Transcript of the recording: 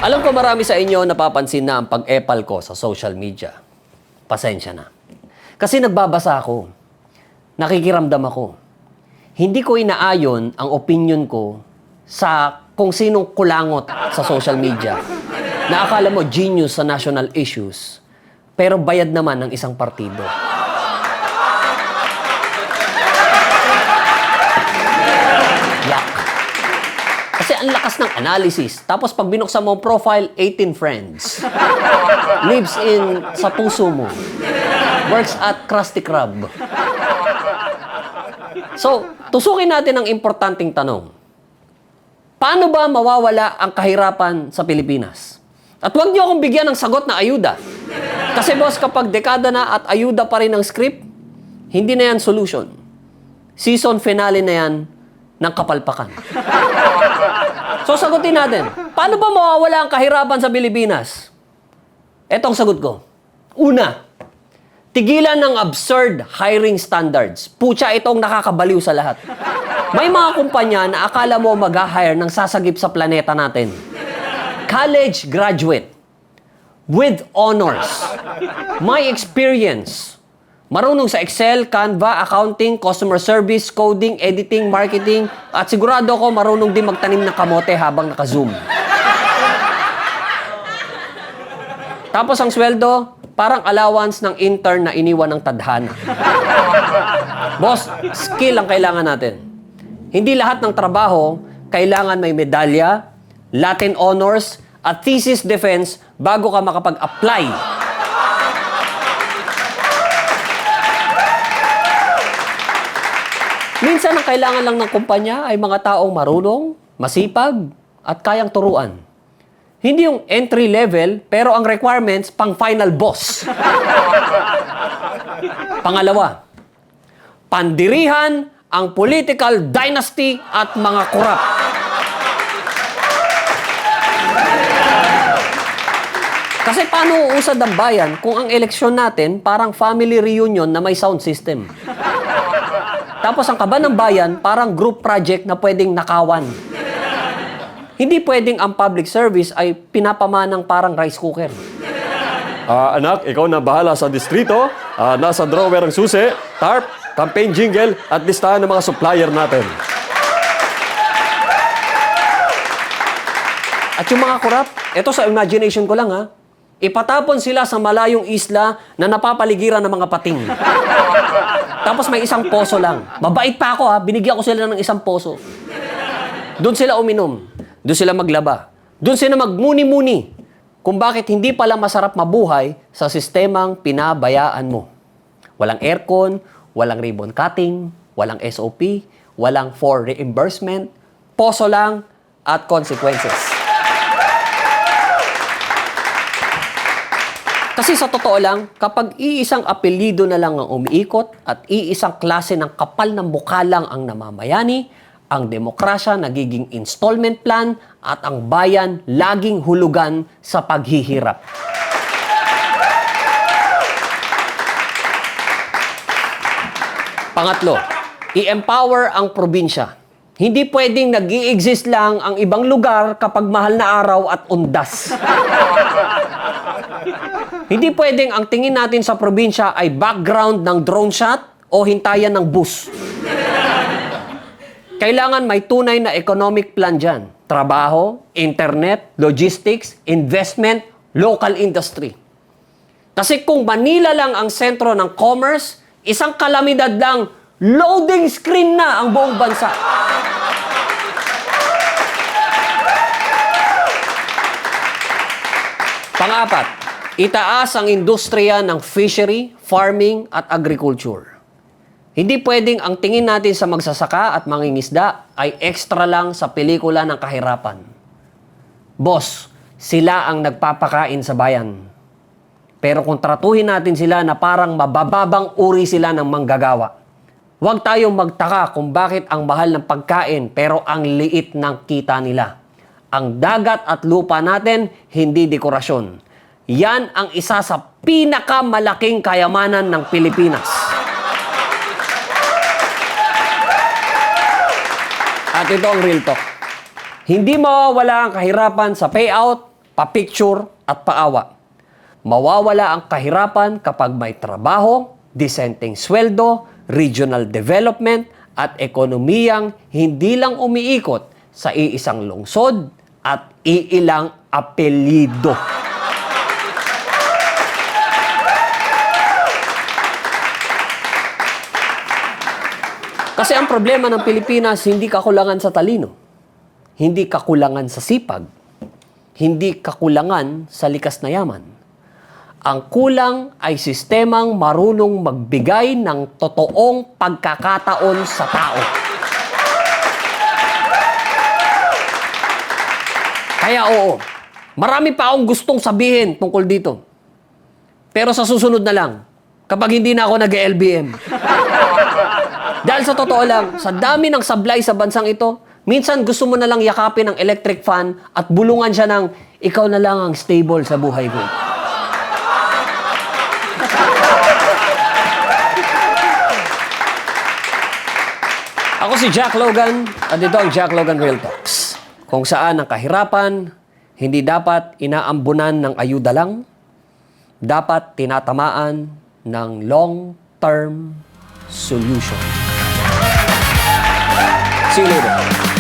Alam ko marami sa inyo napapansin na ang pag-epal ko sa social media. Pasensya na. Kasi nagbabasa ako. Nakikiramdam ako. Hindi ko inaayon ang opinion ko sa kung sinong kulangot sa social media na akala mo genius sa national issues, pero bayad naman ng isang partido. Yak. Kasi ang lakas ng analysis. Tapos pag binuksan mo ang profile, 18 friends. Lives in sa puso mo. Works at Krusty Krab. So, tusukin natin ang importanteng tanong. Paano ba mawawala ang kahirapan sa Pilipinas? At huwag niyo akong bigyan ng sagot na ayuda. Kasi boss, kapag dekada na at ayuda pa rin ang script, hindi na yan solution. Season finale na yan ng kapalpakan. So, sagutin natin. Paano ba mawawala ang kahirapan sa Pilipinas? Ito ang sagot ko. Una, tigilan ng absurd hiring standards. Pucha, itong nakakabaliw sa lahat. May mga kumpanya na akala mo mag-hire ng sasagip sa planeta natin. College graduate with honors. My experience. Marunong sa Excel, Canva, accounting, customer service, coding, editing, marketing, at sigurado ko marunong din magtanim ng kamote habang naka-zoom. Tapos ang sweldo, parang allowance ng intern na iniwan ng tadhana. Boss, skill ang kailangan natin. Hindi lahat ng trabaho kailangan may medalya, Latin honors, at thesis defense bago ka makapag-apply. Minsan ang kailangan lang ng kumpanya ay mga taong marunong, masipag, at kayang turuan. Hindi yung entry level, pero ang requirements pang final boss. Pangalawa, pandirihan ang political dynasty at mga korap. Kasi paano uusad ang bayan kung ang eleksyon natin parang family reunion na may sound system? Tapos ang kaba ng bayan parang group project na pwedeng nakawan. Hindi pwedeng ang public service ay pinapamanang parang rice cooker. Anak, ikaw na bahala sa distrito. Nasa drawer ang susi, tarp, campaign jingle, at listahan ng mga supplier natin. At yung mga korap, ito sa imagination ko lang ipatapon sila sa malayong isla na napapaligiran ng mga pating. Tapos may isang poso lang. Mabait pa ako binigyan ko sila ng isang poso. Doon sila uminom. Doon sila maglaba. Doon sila magmuni-muni kung bakit hindi pala masarap mabuhay sa sistemang pinabayaan mo. Walang aircon, walang ribbon cutting, walang SOP, walang for reimbursement, poso lang at consequences. Kasi sa totoo lang, kapag iisang apelyido na lang ang umiikot at iisang klase ng kapal ng mukha lang ang namamayani, ang demokrasya nagiging installment plan at ang bayan laging hulugan sa paghihirap. Pangatlo, i-empower ang probinsya. Hindi pwedeng nag-i-exist lang ang ibang lugar kapag mahal na araw at undas. Hindi pwedeng ang tingin natin sa probinsya ay background ng drone shot o hintayan ng bus. Kailangan may tunay na economic plan dyan. Trabaho, internet, logistics, investment, local industry. Kasi kung Manila lang ang sentro ng commerce, isang kalamidad lang, loading screen na ang buong bansa. Pang-apat, itaas ang industriya ng fishery, farming at agriculture. Hindi pwedeng ang tingin natin sa magsasaka at mangingisda ay extra lang sa pelikula ng kahirapan. Boss, sila ang nagpapakain sa bayan. Pero kung tratuhin natin sila na parang mabababang uri sila ng manggagawa, huwag tayong magtaka kung bakit ang mahal ng pagkain pero ang liit ng kita nila. Ang dagat at lupa natin, hindi dekorasyon. Yan ang isa sa pinakamalaking kayamanan ng Pilipinas. At ito ang real talk. Hindi mawawala ang kahirapan sa payout, pa-picture at paawa. Mawawala ang kahirapan kapag may trabaho, disenteng sweldo, regional development, at ekonomiyang hindi lang umiikot sa iisang lungsod at iilang apelyido. Kasi ang problema ng Pilipinas, hindi kakulangan sa talino, hindi kakulangan sa sipag, hindi kakulangan sa likas na yaman. Ang kulang ay sistemang marunong magbigay ng totoong pagkakataon sa tao. Kaya oo, marami pa akong gustong sabihin tungkol dito. Pero sa susunod na lang, kapag hindi na ako nag-LBM. Dahil sa totoo lang, sa dami ng sablay sa bansang ito, minsan gusto mo na lang yakapin ang electric fan at bulungan siya ng ikaw na lang ang stable sa buhay ko. Ako si Jack Logan at ito ang Jack Logan Real Talks. Kung saan ang kahirapan, hindi dapat inaambunan ng ayuda lang, dapat tinatamaan ng long-term solution. See you later.